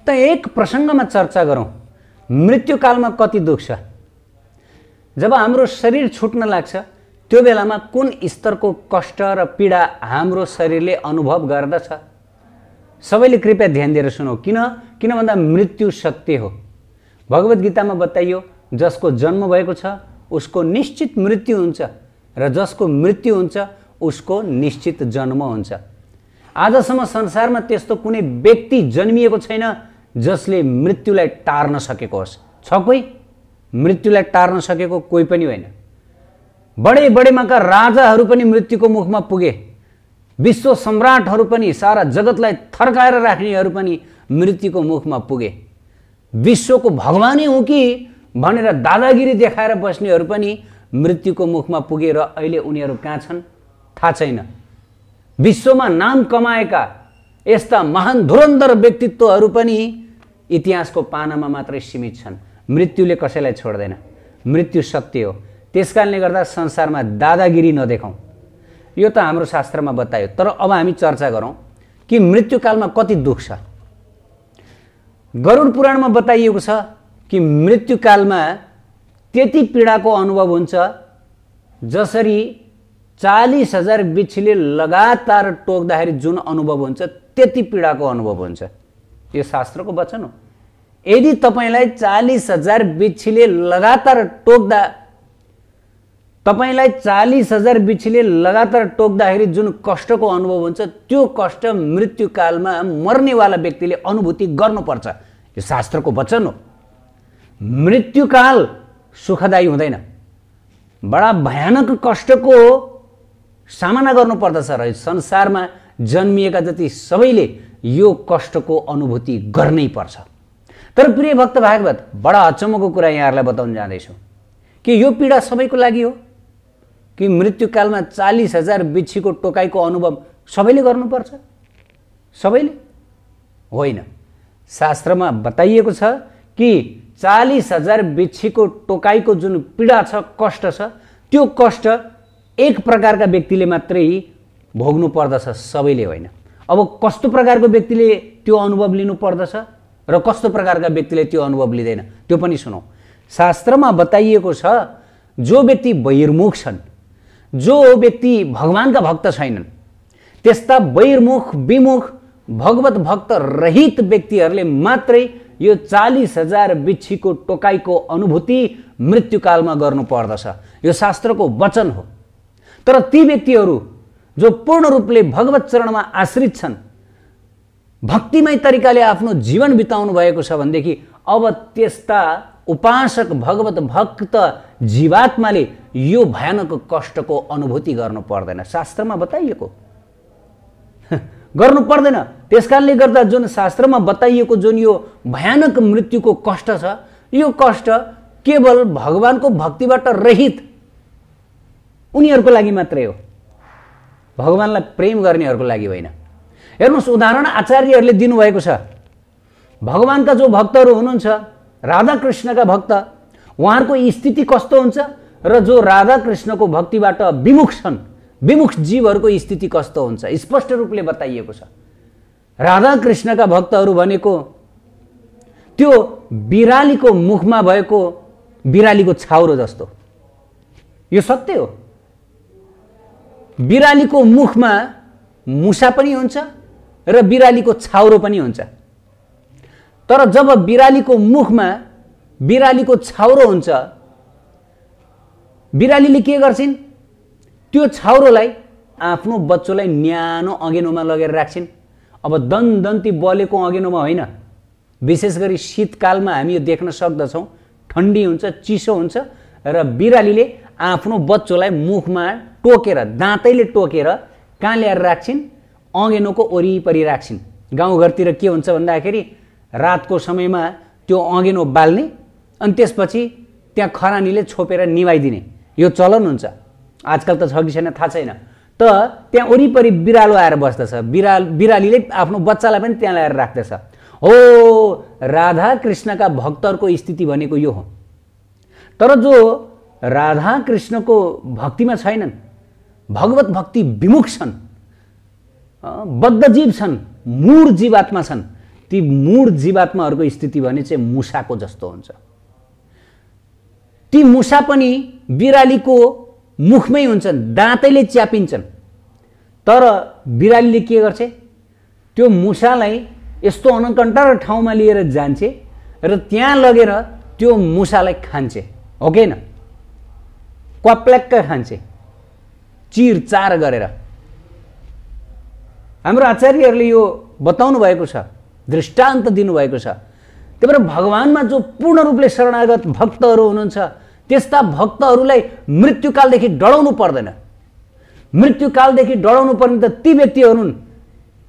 त एक प्रसङ्गमा चर्चा गरौँ। मृत्युकालमा कति दुःख छ? जब हाम्रो शरीर छुट्न लाग्छ त्यो बेलामा कुन स्तरको कष्ट र पीडा हाम्रो शरीरले अनुभव गर्दछ? सबैले कृपया ध्यान दिएर सुनौ। किन भन्दा मृत्यु सत्य हो। भगवत गीतामा बताइयो, जसको जन्म भएको छ उसको निश्चित मृत्यु हुन्छ र जसको मृत्यु हुन्छ उसको निश्चित जन्म हुन्छ। आजसम्म संसारमा त्यस्तो कुनै व्यक्ति जन्मिएको छैन जसले मृत्युलाई टार्न सकेको होस्। छ कोही? मृत्युलाई टार्न सकेको कोही पनि होइन। बडे बडेमाका राजाहरू पनि मृत्युको मुखमा पुगे। विश्व सम्राटहरू पनि, सारा जगतलाई थर्काएर राख्नेहरू पनि मृत्युको मुखमा पुगे। विश्वको भगवानै हुँ कि भनेर दादागिरी देखाएर बस्नेहरू पनि मृत्युको मुखमा पुगे र अहिले उनीहरू कहाँ छन् थाहा छैन। विश्वमा नाम कमाएका यस्ता महान धुरन्धर व्यक्तित्वहरू पनि इतिहासको पानामा मात्रै सीमित छन्। मृत्युले कसैलाई छोड्दैन। मृत्यु सत्य हो। त्यसकारणले गर्दा संसारमा दादागिरी नदेखाउँ। यो त हाम्रो शास्त्रमा बतायो। तर अब हामी चर्चा गरौँ कि मृत्युकालमा कति दुःख छ। गरुड पुराणमा बताइएको छ कि मृत्युकालमा त्यति पीडाको अनुभव हुन्छ जसरी 40,000 बिच्छीले लगातार टोक्दाखेरि जुन अनुभव हुन्छ त्यति पीडाको अनुभव हुन्छ। यो शास्त्रको वचन हो। यदि तपाईलाई 40,000 बिच्छीले लगातार टोक्दाखेरि जुन कष्टको अनुभव हुन्छ त्यो कष्ट मृत्युकालमा मर्नेवाला व्यक्तिले अनुभूति गर्नुपर्छ। यो शास्त्रको वचन हो। मृत्युकाल सुखदायी हुँदैन। बडा भयानक कष्टको सामना गर्नुपर्दछ र संसारमा जन्मिएका जति सबैले यो कष्टको अनुभूति गर्नै पर्छ। तर प्रिय भक्त भागवत, बडा अचम्मको कुरा यहाँहरूलाई बताउन जाँदैछु कि यो पीडा सबैको लागि हो कि मृत्युकालमा 40,000 बिच्छीको टोकाइको अनुभव सबैले गर्नुपर्छ? सबैले होइन। शास्त्रमा बताइएको छ कि 40,000 बिच्छीको टोकाइको जुन पीडा छ, कष्ट छ, त्यो कष्ट एक प्रकारका व्यक्तिले मात्रै भोग्नु पर्दछ, सबैले होइन। अब कस्तो प्रकारको व्यक्तिले त्यो अनुभव लिनु पर्दछ र कस्तो प्रकारका व्यक्तिले त्यो अनुभव लिँदैन त्यो पनि सुनौ। शास्त्रमा बताइएको छ जो व्यक्ति बहिर्मुख छन्, जो व्यक्ति भगवानका भक्त छैनन्, त्यस्ता बहिर्मुख, विमुख, भगवत भक्त रहित व्यक्तिहरूले मात्रै यो 40,000 बिच्छीको टोकाइको अनुभूति मृत्युकालमा गर्नुपर्दछ। यो शास्त्रको वचन हो। तर ती व्यक्तिहरू जो पूर्ण रूपले भगवत चरणमा आश्रित छन्, भक्तिमय तरिकाले आफ्नो जीवन बिताउनु भएको छ भनेदेखि अब त्यस्ता उपासक भगवत भक्त जीवात्माले यो भयानक कष्टको अनुभूति गर्नु पर्दैन। शास्त्रमा बताइएको गर्नु पर्दैन। त्यसकारणले गर्दा जुन शास्त्रमा बताइएको जुन यो भयानक मृत्युको कष्ट छ, यो कष्ट केवल भगवानको भक्तिबाट रहित उनीहरूको लागि मात्रै हो, भगवानलाई प्रेम गर्नेहरूको लागि होइन। हेर्नुहोस्, उदाहरण आचार्यहरूले दिनुभएको छ। भगवानका जो भक्तहरू हुनुहुन्छ, राधा कृष्णका भक्त, उहाँहरूको स्थिति कस्तो हुन्छ र जो राधा कृष्णको भक्तिबाट विमुख छन्, विमुख जीवहरूको स्थिति कस्तो हुन्छ स्पष्ट रूपले बताइएको छ। राधा कृष्णका भक्तहरू भनेको त्यो बिरालीको मुखमा भएको बिरालीको छाउरो जस्तो। यो सत्य हो। बिरालीको मुखमा मुसा पनि हुन्छ र बिरालीको छाउरो पनि हुन्छ। तर जब बिरालीको मुखमा बिरालीको छाउरो हुन्छ, बिरालीले के गर्छिन्? त्यो छाउरोलाई आफ्नो बच्चोलाई न्यानो अँगेनोमा लगेर राख्छिन्। अब दनदन्ती बलेको अँगेनोमा होइन। विशेष गरी शीतकालमा हामी यो देख्न सक्दछौँ। ठन्डी हुन्छ, चिसो हुन्छ र बिरालीले आफ्नो बच्चोलाई मुखमा टोकेर, दाँतैले टोकेर कहाँ ल्याएर राख्छिन्? अँगेनोको वरिपरि राख्छिन्। गाउँघरतिर के हुन्छ भन्दाखेरि रातको समयमा त्यो अँगेनो बाल्ने अनि त्यसपछि त्यहाँ खरानीले छोपेर निभाइदिने यो चलन हुन्छ। आजकल त छ कि छैन थाहा छैन। त त्यहाँ वरिपरि बिरालो आएर बस्दछ। बिरालीले आफ्नो बच्चालाई पनि त्यहाँ ल्याएर राख्दछ। हो, राधा कृष्णका भक्तहरूको स्थिति भनेको यो हो। तर जो राधा कृष्णको भक्तिमा छैनन्, भगवत भक्ति विमुख छन्, बद्ध जीव छन्, मूढ जीवात्मा छन्, ती मूढ जीवात्माहरूको स्थिति भने चाहिँ मुसाको जस्तो हुन्छ। ती मुसा पनि बिरालीको मुखमै हुन्छन्, दाँतैले च्यापिन्छन्। तर बिरालीले के गर्छ, त्यो मुसालाई यस्तो अनकन्टर ठाउँमा लिएर जान्छे र त्यहाँ लगेर त्यो मुसालाई खान्छे, हो कि हैन? क्वाप्ल्याक्क खान्छे, चिरचार गरेर। हाम्रो आचार्यहरूले यो बताउनु भएको छ, दृष्टान्त दिनुभएको छ। त्यही भएर भगवानमा जो पूर्ण रूपले शरणागत भक्तहरू हुनुहुन्छ त्यस्ता भक्तहरूलाई मृत्युकालदेखि डराउनु पर्दैन। मृत्युकालदेखि डराउनु पर्ने त ती व्यक्तिहरू हुन्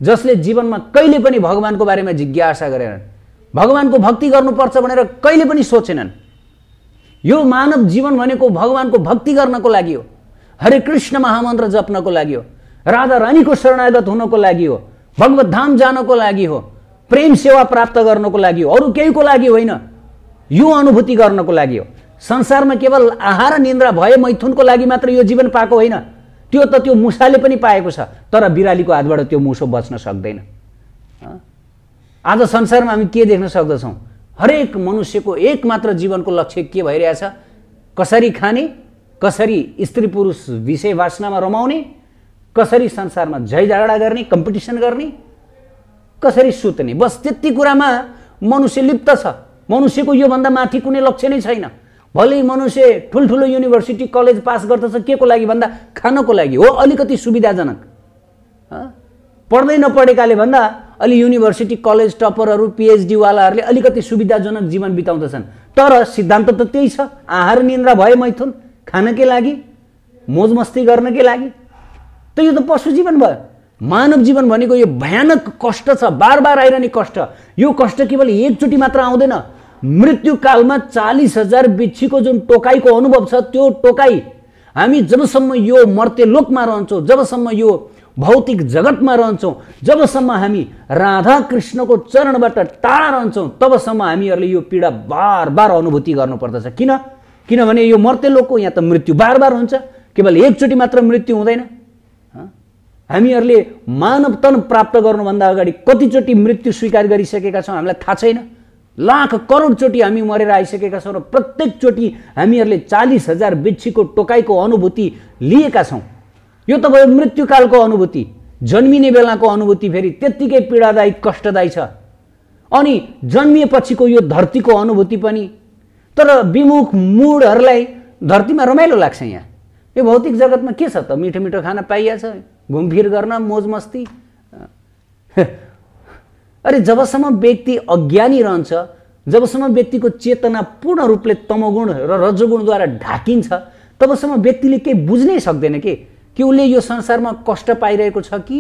जसले जीवनमा कहिले पनि भगवानको बारेमा जिज्ञासा गरेनन्, भगवानको भक्ति गर्नुपर्छ भनेर कहिले पनि सोचेनन्। यो मानव जीवन भनेको भगवानको भक्ति गर्नको लागि हो, हरे कृष्ण महामन्त्र जप्नको लागि हो, राधा रानीको शरणागत हुनको लागि हो, भगवत धाम जानको लागि हो, प्रेम सेवा प्राप्त गर्नको लागि हो, अरू केहीको लागि होइन। यो अनुभूति गर्नको लागि हो। संसारमा केवल आहार निन्द्रा भय मैथुनको लागि मात्र यो जीवन पाएको होइन, त्यो त त्यो मुसाले पनि पाएको छ। तर बिरालीको हातबाट त्यो मुसो बच्न सक्दैन। आज संसारमा हामी के देख्न सक्दछौँ? हरेक मनुष्यको एकमात्र जीवनको लक्ष्य के भइरहेछ? कसरी खाने, कसरी स्त्री पुरुष विषय वासनामा रमाउने, कसरी संसारमा झै झगडा गर्ने, कम्पिटिसन गर्ने, कसरी सुत्ने, बस त्यति कुरामा मनुष्य लिप्त छ। मनुष्यको योभन्दा माथि कुनै लक्ष्य नै छैन। भलै मनुष्य ठुल्ठुलो युनिभर्सिटी कलेज पास गर्दछ के को लागि भन्दा खानको लागि हो, अलिकति सुविधाजनक। पढ्दै नपढेकाले भन्दा अलि युनिभर्सिटी कलेज टपरहरू पिएचडी वालाहरूले अलिकति सुविधाजनक जीवन बिताउँदछन्। तर सिद्धान्त त त्यही छ, आहार निन्द्रा भय मैथुन खानकै लागि, मोज मस्ती गर्नकै लागि। त यो त पशु जीवन भयो। मानव जीवन भनेको यो भयानक कष्ट छ, बार बार आइरहने कष्ट। यो कष्ट केवल एकचोटि मात्र आउँदैन। मृत्युकालमा 40,000 बिच्छीको जुन टोकाइको अनुभव छ, त्यो टोकाइ हामी जबसम्म यो मर्त्य लोकमा रहन्छौँ, जबसम्म यो भौतिक जगतमा रहन्छौँ, जबसम्म हामी राधा कृष्णको चरणबाट टाढा रहन्छौँ, तबसम्म हामीहरूले यो पीडा बार बार अनुभूति गर्नुपर्दछ। किनभने यो मर्त्य लोकको यहाँ त मृत्यु बार बार हुन्छ, केवल एकचोटि मात्र मृत्यु हुँदैन। हामीहरूले मानव तन प्राप्त गर्नुभन्दा अगाडि कतिचोटि मृत्यु स्वीकार गरिसकेका छौँ हामीलाई थाहा छैन। लाख करोडचोटि हामी मरेर आइसकेका छौँ र प्रत्येकचोटि हामीहरूले 40,000 बिच्छीको टोकाइको अनुभूति लिएका छौँ। यो त भयो मृत्युकालको अनुभूति। जन्मिने बेलाको अनुभूति फेरि त्यत्तिकै पीडादायी कष्टदायी छ। अनि जन्मिएपछिको यो धरतीको अनुभूति पनि। तर विमुख मूढहरूलाई धरतीमा रमाइलो लाग्छ। यहाँ यो भौतिक जगतमा के छ त? मिठो मिठो खाना पाइया छ, घुमफिर गर्न, मोज मस्ती। अरे जबसम्म व्यक्ति अज्ञानी रहन्छ, जबसम्म व्यक्तिको चेतना पूर्ण रूपले तमोगुण र रजोगुणद्वारा ढाकिन्छ, तबसम्म व्यक्तिले केही बुझ्नै सक्दैन कि उसले यो संसारमा कष्ट पाइरहेको छ कि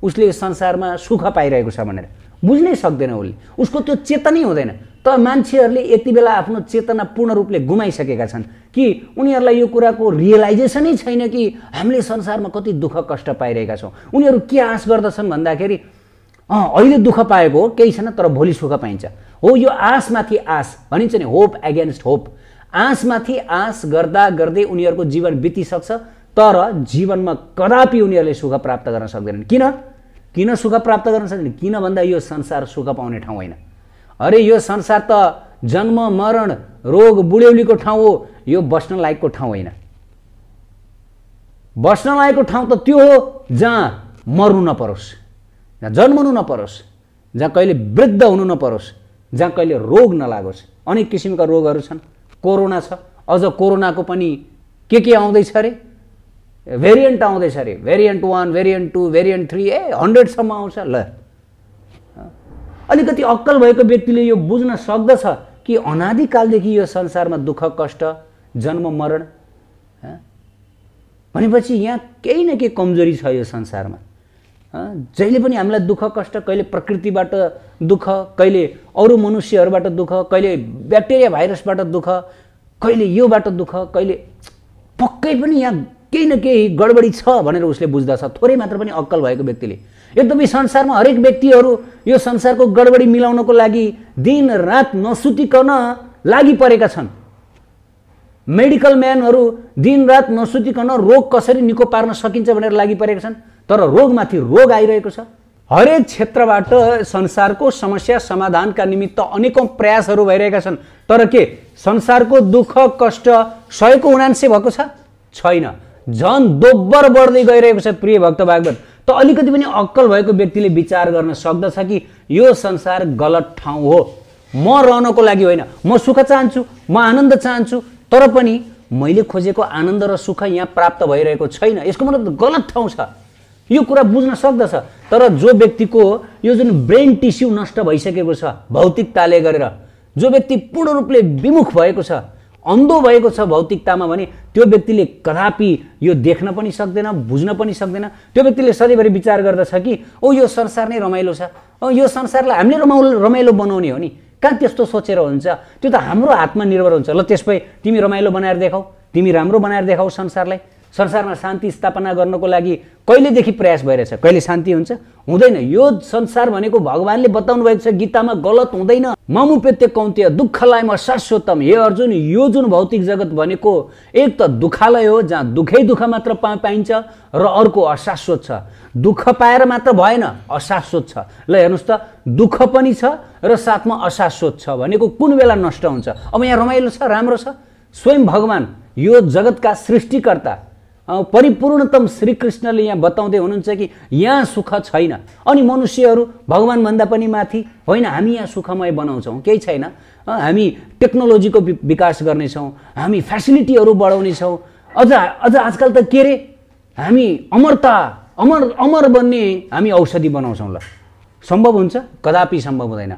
उसले यो संसारमा सुख पाइरहेको छ भनेर बुझ्नै सक्दैन। उसको त्यो चेतनै हुँदैन। त मान्छेहरूले यति बेला आफ्नो चेतना पूर्ण रूपले गुमाइसकेका छन् कि उनीहरूलाई यो कुराको रियलाइजेसनै छैन कि हामीले संसारमा कति दुःख कष्ट पाइरहेका छौँ। उनीहरू के आश गर्दछन् भन्दाखेरि अहिले दुःख पाएको हो, केही छैन, तर भोलि सुख पाइन्छ। हो, यो आशमाथि आश भनिन्छ नि, होप एगेन्स्ट होप। आशमाथि आश गर्दा गर्दै उनीहरूको जीवन बितिसक्छ, तर जीवनमा कदापि उनीहरूले सुख प्राप्त गर्न सक्दैनन्। किन सुख प्राप्त गर्न सक्दैन? किन भन्दा यो संसार सुख पाउने ठाउँ होइन। अरे यो संसार त जन्म मरण रोग बुढ्यौलीको ठाउँ हो, यो बस्न लायकको ठाउँ होइन। बस्न लायकको ठाउँ त त्यो हो जहाँ मर्नु नपरोस्, जहाँ जन्मनु नपरोस्, जहाँ कहिले वृद्ध हुनु नपरोस्, जहाँ कहिले रोग नलागोस्। अनेक किसिमका रोगहरू छन्। कोरोना छ, अझ कोरोनाको पनि के आउँदैछ अरे, भेरिएन्ट आउँदैछ अरे, भेरिएन्ट 1, भेरिएन्ट 2, भेरिएन्ट 3, 100सम्म आउँछ। ल अलिकति अक्कल भएको व्यक्तिले यो बुझ्न सक्दछ कि अनादिकालदेखि यो संसारमा दुःख कष्ट जन्म मरण भनेपछि यहाँ केही न केही कमजोरी छ यो संसारमा। जहिले पनि हामीलाई दुःख कष्ट, कहिले प्रकृतिबाट दुःख, कहिले अरू मनुष्यहरूबाट दुःख, कहिले ब्याक्टेरिया भाइरसबाट दुःख, कहिले योबाट दुःख, कहिले पक्कै पनि यहाँ केही न केही गडबडी छ भनेर उसले बुझ्दछ। थोरै मात्र पनि अक्कल भएको व्यक्तिले। एकदमै संसारमा हरेक व्यक्तिहरू यो संसारको गडबडी मिलाउनको लागि दिन रात नसुतिकन लागि परेका छन्। मेडिकल म्यानहरू दिन रात नसुतिकन रोग कसरी निको पार्न सकिन्छ भनेर लागि परेका छन्। तर रोगमाथि रोग आइरहेको छ। हरेक क्षेत्रबाट संसारको समस्या समाधानका निमित्त अनेकौं प्रयासहरू भइरहेका छन्, तर के संसारको दुःख कष्ट 100% भएको छ? छैन, झन् दोब्बर बढ्दै गइरहेको छ। प्रिय भक्त भागवत, त अलिकति पनि अक्कल भएको व्यक्तिले विचार गर्न सक्दछ कि यो संसार गलत ठाउँ हो, म रहनको लागि होइन, म सुख चाहन्छु, म आनन्द चाहन्छु, तर पनि मैले खोजेको आनन्द र सुख यहाँ प्राप्त भइरहेको छैन, यसको मतलब गलत ठाउँ छ। यो कुरा बुझ्न सक्दछ। तर जो व्यक्तिको यो जुन ब्रेन टिस्यु नष्ट भइसकेको छ भौतिकताले गरेर, जो व्यक्ति पूर्ण रूपले विमुख भएको छ, अन्धो भएको छ भौतिकतामा, भने त्यो व्यक्तिले कदापि यो देख्न पनि सक्दैन, बुझ्न पनि सक्दैन। त्यो व्यक्तिले सधैँभरि विचार गर्दछ कि ओ यो संसार नै रमाइलो छ, यो संसारलाई हामीले रमाइलो बनाउने हो नि। कहाँ त्यस्तो सोचेर हुन्छ? त्यो त हाम्रो हातमा निर्भर हुन्छ। ल त्यसपछि तिमी रमाइलो बनाएर देखाऊ, तिमी राम्रो बनाएर देखाऊ संसारलाई। संसारमा शान्ति स्थापना गर्नको लागि कहिलेदेखि प्रयास भइरहेछ, कहिले शान्ति हुन्छ? हुँदैन। यो संसार भनेको भगवानले बताउनु भएको छ गीतामा, गलत हुँदैन। ममुपेत्य कौन्तेय दुःखलाय म शाश्वतम। हे अर्जुन, यो जुन भौतिक जगत भनेको एक त दुःखालय हो जहाँ दुःखै दुःख मात्र पाइन्छ, र अर्को अशाश्वत छ। दुःख पाएर मात्र भएन, अशाश्वत छ। ल हेर्नुहोस् त, दुःख पनि छ र साथमा अशाश्वत छ भनेको कुन बेला नष्ट हुन्छ? अब यहाँ रमाइलो छ, राम्रो छ। स्वयं भगवान यो जगतका सृष्टिकर्ता परिपूर्णतम श्रीकृष्णले यहाँ बताउँदै हुनुहुन्छ कि यहाँ सुख छैन, अनि मनुष्यहरू भगवानभन्दा पनि माथि होइन, हामी यहाँ सुखमय बनाउँछौँ, केही छैन, हामी टेक्नोलोजीको विकास गर्नेछौँ, हामी फेसिलिटीहरू बढाउनेछौँ, अझ आजकल त के रे, हामी अमर बन्ने हामी औषधि बनाउँछौँ। ल सम्भव हुन्छ? कदापि सम्भव हुँदैन।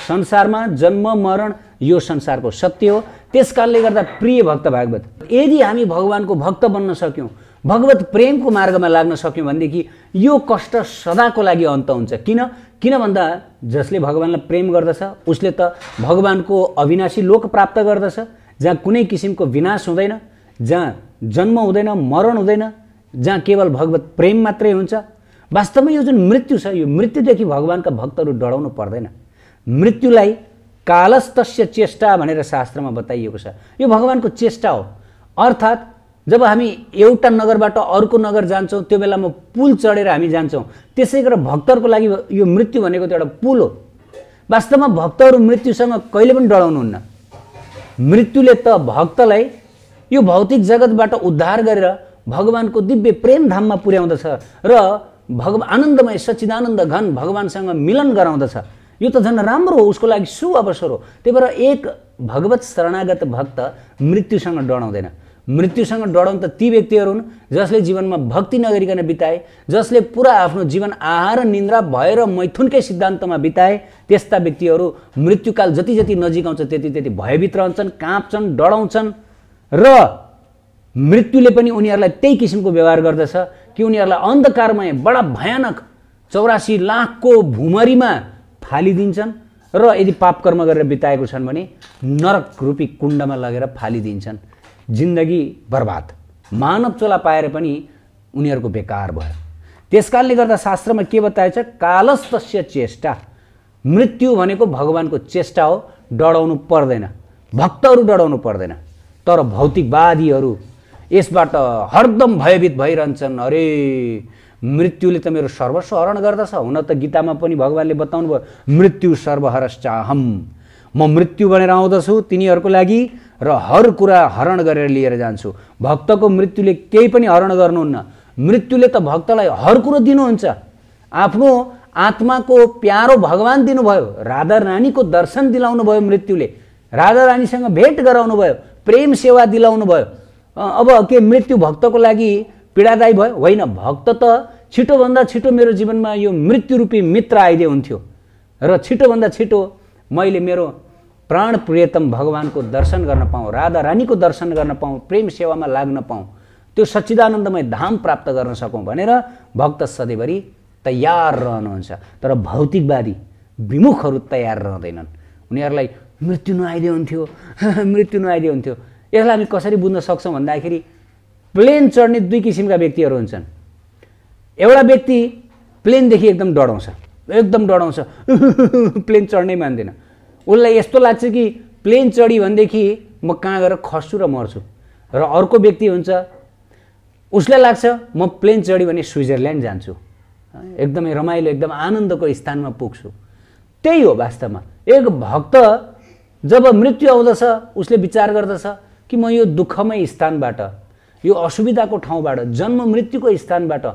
संसारमा जन्म मरण यो संसारको सत्य हो। त्यसकारणले गर्दा प्रिय भक्त भागवत, यदि हामी भगवानको भक्त बन्न सक्यौँ, भगवत प्रेमको मार्गमा लाग्न सक्यौँ भनेदेखि यो कष्ट सदाको लागि अन्त हुन्छ। किन भन्दा जसले भगवानलाई प्रेम गर्दछ उसले त भगवानको अविनाशी लोक प्राप्त गर्दछ, जहाँ कुनै किसिमको विनाश हुँदैन, जहाँ जन्म हुँदैन, मरण हुँदैन, जहाँ केवल भगवत प्रेम मात्रै हुन्छ। वास्तवमा यो जुन मृत्यु छ, यो मृत्युदेखि भगवानका भक्तहरू डराउनु पर्दैन। मृत्युलाई कालस्तस्य चेष्टा भनेर शास्त्रमा बताइएको छ। यो भगवानको चेष्टा हो। अर्थात् जब हामी एउटा नगरबाट अर्को नगर जान्छौँ, त्यो बेलामा पुल चढेर हामी जान्छौँ। त्यसै गरेर भक्तहरूको लागि यो मृत्यु भनेको त एउटा पुल हो। वास्तवमा भक्तहरू मृत्युसँग कहिले पनि डराउनुहुन्न। मृत्युले त भक्तलाई यो भौतिक जगतबाट उद्धार गरेर भगवानको दिव्य प्रेम धाममा पुर्याउँदछ र आनन्दमय सच्चिदानन्द घन भगवानसँग मिलन गराउँदछ। यो त झन् राम्रो हो, उसको लागि सुअवसर हो। त्यही भएर एक भगवत शरणागत भक्त मृत्युसँग डराउँदैन। मृत्युसँग डराउनु त ती व्यक्तिहरू हुन् जसले जीवनमा भक्ति नगरिकन बिताए, जसले पुरा आफ्नो जीवन आहार निन्द्रा भएर मैथुनकै सिद्धान्तमा बिताए। त्यस्ता व्यक्तिहरू मृत्युकाल जति जति नजिक आउँछ त्यति त्यति भयभीत रहन्छन्, काँप्छन्, डराउँछन्, र मृत्युले पनि उनीहरूलाई त्यही किसिमको व्यवहार गर्दछ कि उनीहरूलाई अन्धकारमय बडा भयानक 84 लाखको भुमरीमा फालिदिन्छन्, र यदि पाप कर्म गरेर बिताएको छन् भने नरक रूपी कुण्डमा लगेर फालिदिन्छन्। जिन्दगी बर्बाद, मानव चोला पाएर पनि उनीहरूको बेकार भयो। त्यसकारणले गर्दा शास्त्रमा के बताएछ? कालस्तस्य चेष्टा। मृत्यु भनेको भगवानको चेष्टा हो, डराउनु पर्दैन, भक्तहरू डराउनु पर्दैन। तर भौतिकवादीहरू यसबाट हरदम भयभीत भइरहन्छन्। अरे मृत्युले त मेरो सर्वस्व हरण गर्दछ। हुन त गीतामा पनि भगवानले बताउनु भयो, मृत्यु सर्वहरश्चाहम, म मृत्यु भनेर आउँदछु तिनीहरूको लागि र हर कुरा हरण गरेर लिएर जान्छु। भक्तको मृत्युले केही पनि हरण गर्नुहुन्न। मृत्युले त भक्तलाई हर कुरो दिनुहुन्छ। आफ्नो आत्माको प्यारो भगवान दिनुभयो, राधा रानीको दर्शन दिलाउनु भयो मृत्युले, राधा रानीसँग भेट गराउनु भयो, प्रेम सेवा दिलाउनु भयो। अब के मृत्यु भक्तको लागि पीडादायी भयो? होइन। भक्त त छिटोभन्दा छिटो मेरो जीवनमा यो मृत्युरूपी मित्र आइदिए हुन्थ्यो र छिटोभन्दा छिटो मैले मेरो प्राण प्रियतम भगवानको दर्शन गर्न पाऊँ, राधा रानीको दर्शन गर्न पाऊँ, प्रेम सेवामा लाग्न पाऊँ, त्यो सच्चिदानन्दमय धाम प्राप्त गर्न सकौँ भनेर भक्त सधैँभरि तयार रहनुहुन्छ। तर भौतिकवादी विमुखहरू तयार रहँदैनन्। उनीहरूलाई मृत्यु नआइदिए हुन्थ्यो, मृत्यु नआइदिए हुन्थ्यो। यसलाई हामी कसरी बुझ्न सक्छौँ भन्दाखेरि प्लेन चढ्ने दुई किसिमका व्यक्तिहरू हुन्छन्। एउटा व्यक्ति प्लेनदेखि एकदम डराउँछ, प्लेन चढ्नै मान्दैन। उसलाई यस्तो लाग्छ कि प्लेन चढी भनेदेखि म कहाँ गएर खस्छु र मर्छु। र अर्को व्यक्ति हुन्छ, उसलाई लाग्छ म प्लेन चढी भने स्विजरल्यान्ड जान्छु। एकदमै रमाइलो एकदम आनन्दको स्थानमा पुग्छु। त्यही हो वास्तवमा। एक भक्त जब मृत्यु आउँदछ उसले विचार गर्दछ कि म यो दुःखमय स्थानबाट, यो असुविधाको ठाउँबाट, जन्म मृत्युको स्थानबाट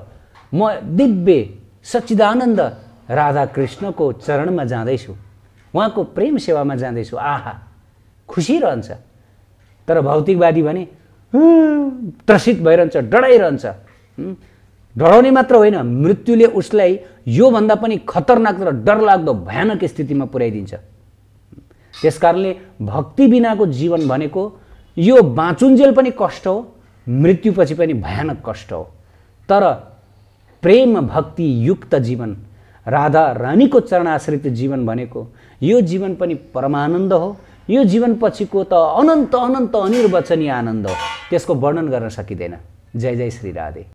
म दिव्य सच्चिदानन्द राधा कृष्णको चरणमा जाँदैछु, उहाँको प्रेम सेवामा जाँदैछु। आहा, खुसी रहन्छ। तर भौतिकवादी भने त्रसित भइरहन्छ, डराइरहन्छ। डराउने मात्र होइन, मृत्युले उसलाई योभन्दा पनि खतरनाक र डरलाग्दो भयानक स्थितिमा पुर्याइदिन्छ। त्यसकारणले भक्ति बिनाको जीवन भनेको यो बाँचुन्जेल पनि कष्ट हो, मृत्युपछि पनि भयानक कष्ट हो। तर प्रेम भक्ति युक्त जीवन, राधा रानीको चरणाश्रित जीवन भनेको यो जीवन पनि परमानन्द हो। यो जीवन पछिको त अनन्त अनन्त अनिर्वचनीय आनन्द हो, त्यसको वर्णन गर्न सकिँदैन। जय जय श्री राधे।